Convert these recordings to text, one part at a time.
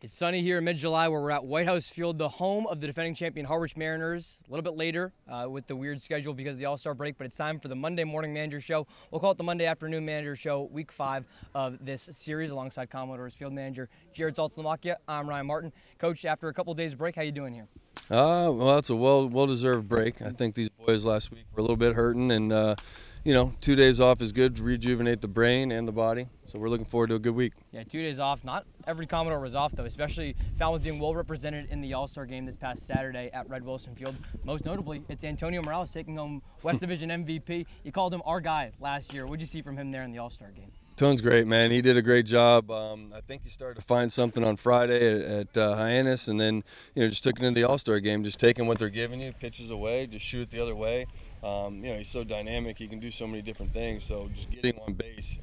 It's sunny here in mid-July where we're at White House Field, the home of the defending champion Harwich Mariners. A little bit later with the weird schedule because of the All-Star break, but it's time for the Monday Morning Manager Show. We'll call it the Monday Afternoon Manager Show, Week 5 of this series alongside Commodores field manager Jarrod Saltalamacchia. I'm Ryan Martin. Coach, after a couple of days break, how you doing here? Well, it's a well-deserved break. I think these boys last week were a little bit hurting, and 2 days off is good to rejuvenate the brain and the body. So we're looking forward to a good week. Yeah, 2 days off. Not every Commodore was off, though, especially Falmouth being well represented in the All-Star game this past Saturday at Red Wilson Field. Most notably, it's Antonio Morales taking home West Division MVP. You called him our guy last year. What did you see from him there in the All-Star game? Tone's great, man. He did a great job. I think he started to find something on Friday at Hyannis, and then just took it into the All-Star game. Just taking what they're giving you, pitches away, just shoot it the other way. He's so dynamic. He can do so many different things. So just getting on base,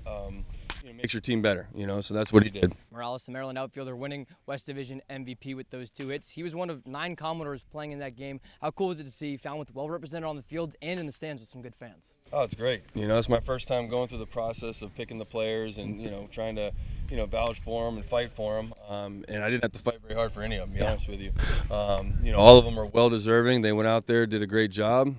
makes your team better. So that's what he did. Morales, the Maryland outfielder, winning West Division MVP with those 2 hits. He was one of 9 Commodores playing in that game. How cool is it to see Falmouth well represented on the field and in the stands with some good fans? Oh, it's great. It's my first time going through the process of picking the players and, trying to, vouch for them and fight for them. And I didn't have to fight very hard for any of them, to be honest with you. All of them are well-deserving. They went out there, did a great job.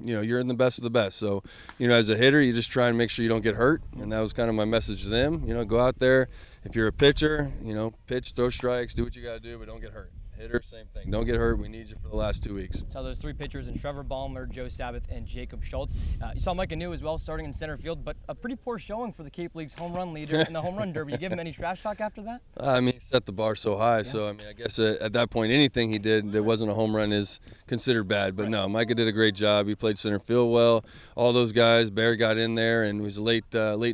You're in the best of the best. So, as a hitter, you just try and make sure you don't get hurt. And that was kind of my message to them. Go out there. If you're a pitcher, pitch, throw strikes, do what you got to do, but don't get hurt. Hitter, same thing. Don't get hurt. We need you for the last 2 weeks. Saw those 3 pitchers in Trevor Ballmer, Joe Sabbath, and Jacob Schultz. You saw Micah New as well starting in center field, but a pretty poor showing for the Cape League's home run leader in the home run derby. You give him any trash talk after that? He set the bar so high. Yeah. So, I guess at that point, anything he did that wasn't a home run is considered bad. But no, Micah did a great job. He played center field well. All those guys, Bear got in there, and it was a late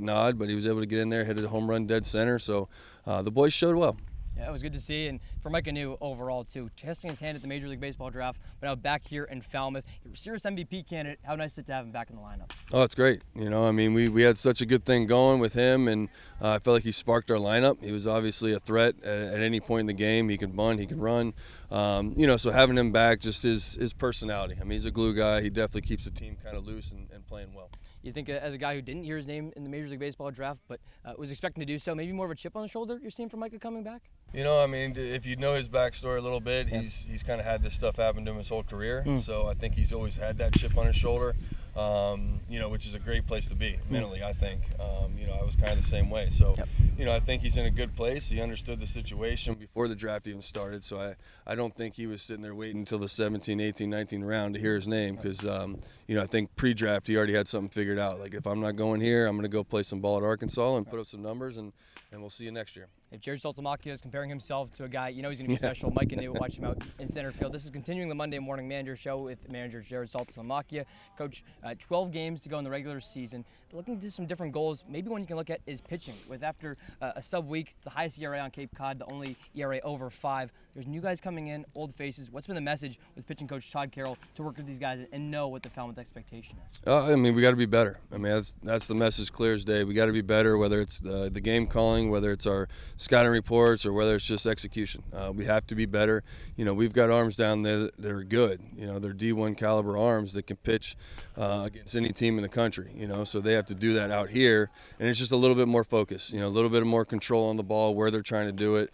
nod, but he was able to get in there, hit a home run dead center. So the boys showed well. Yeah, it was good to see, and for Micah New overall, too, testing his hand at the Major League Baseball draft, but now back here in Falmouth. Serious MVP candidate. How nice is it to have him back in the lineup? Oh, it's great. We had such a good thing going with him, and I felt like he sparked our lineup. He was obviously a threat at any point in the game. He could bunt, he could run. So having him back, just his personality. He's a glue guy. He definitely keeps the team kind of loose and playing well. You think as a guy who didn't hear his name in the Major League Baseball draft, but was expecting to do so, maybe more of a chip on the shoulder you're seeing from Micah coming back? If you know his backstory a little bit, he's kind of had this stuff happen to him his whole career. So I think he's always had that chip on his shoulder, which is a great place to be mentally, I think. I was kind of the same way. So, I think he's in a good place. He understood the situation before the draft even started. So I don't think he was sitting there waiting until the 17, 18, 19 round to hear his name because, I think pre-draft he already had something figured out. Like, if I'm not going here, I'm going to go play some ball at Arkansas and put up some numbers, and we'll see you next year. If Jarrod Saltalamacchia is comparing himself to a guy, he's going to be special. Mike and Nate will watch him out in center field. This is continuing the Monday Morning Manager Show with manager Jarrod Saltalamacchia. Coach, 12 games to go in the regular season. Looking to some different goals. Maybe one you can look at is pitching. With after a sub week, the highest ERA on Cape Cod, the only ERA over 5. There's new guys coming in, old faces. What's been the message with pitching coach Todd Carroll to work with these guys and know what the Falmouth expectation is? We got to be better. That's the message clear as day. We got to be better, whether it's the game calling, whether it's our scouting reports, or whether it's just execution. We have to be better. We've got arms down there that are good. They're D1 caliber arms that can pitch against any team in the country. So they have to do that out here, and it's just a little bit more focus. A little bit more control on the ball, where they're trying to do it,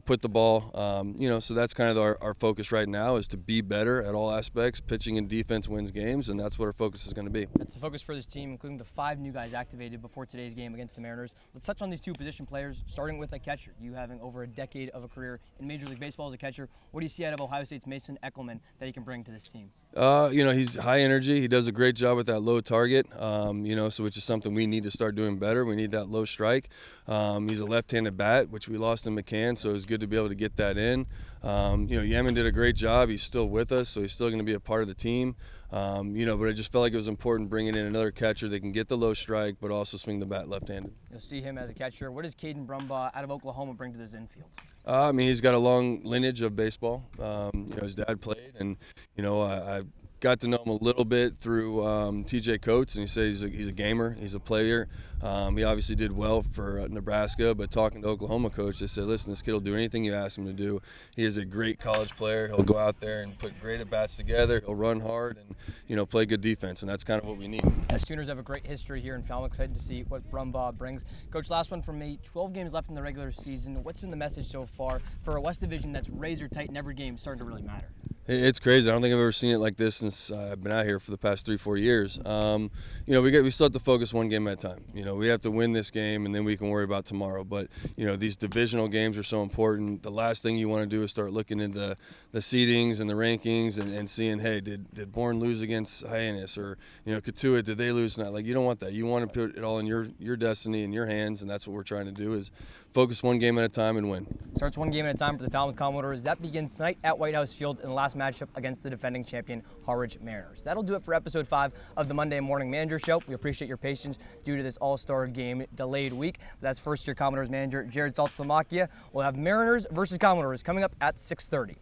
put the ball. So that's kind of our focus right now is to be better at all aspects. Pitching and defense wins games, and that's what our focus is going to be. That's the focus for this team, including the 5 new guys activated before today's game against the Mariners. Let's touch on these 2 position players, starting with a catcher. You having over a decade of a career in Major League Baseball as a catcher. What do you see out of Ohio State's Mason Eckelman that he can bring to this team? He's high energy. He does a great job with that low target, so which is something we need to start doing better. We need that low strike. He's a left-handed bat, which we lost in McCann, so it's good to be able to get that in. Yemen did a great job. He's still with us, so he's still going to be a part of the team. But I just felt like it was important bringing in another catcher that can get the low strike but also swing the bat left-handed. You'll see him as a catcher. What does Caden Brumbaugh out of Oklahoma bring to this infield? He's got a long lineage of baseball. His dad played, and I got to know him a little bit through TJ Coates, and he said he's a gamer, he's a player. He obviously did well for Nebraska, but talking to Oklahoma coach, they said, listen, this kid will do anything you ask him to do. He is a great college player. He'll go out there and put great at-bats together. He'll run hard and, play good defense, and that's kind of what we need. The Sooners have a great history here in Falmouth. Excited to see what Brumbaugh brings. Coach, last one from me. 12 games left in the regular season. What's been the message so far for a West Division that's razor tight and every game starting to really matter? It's crazy. I don't think I've ever seen it like this since I've been out here for the past 3-4 years. We still have to focus one game at a time. We have to win this game, and then we can worry about tomorrow. But these divisional games are so important. The last thing you want to do is start looking into the seedings and the rankings and seeing, hey, did Bourne lose against Hyannis, or Katua, did they lose tonight? Like, you don't want that. You want to put it all in your destiny in your hands, and that's what we're trying to do, is focus one game at a time and win. Starts one game at a time for the Falmouth Commodores. That begins tonight at White House Field in the last matchup against the defending champion Harwich Mariners. That'll do it for episode 5 of the Monday Morning Manager Show. We appreciate your patience due to this All-Star game delayed week. That's first-year Commodores manager Jarrod Saltalamacchia. We'll have Mariners versus Commodores coming up at 6:30.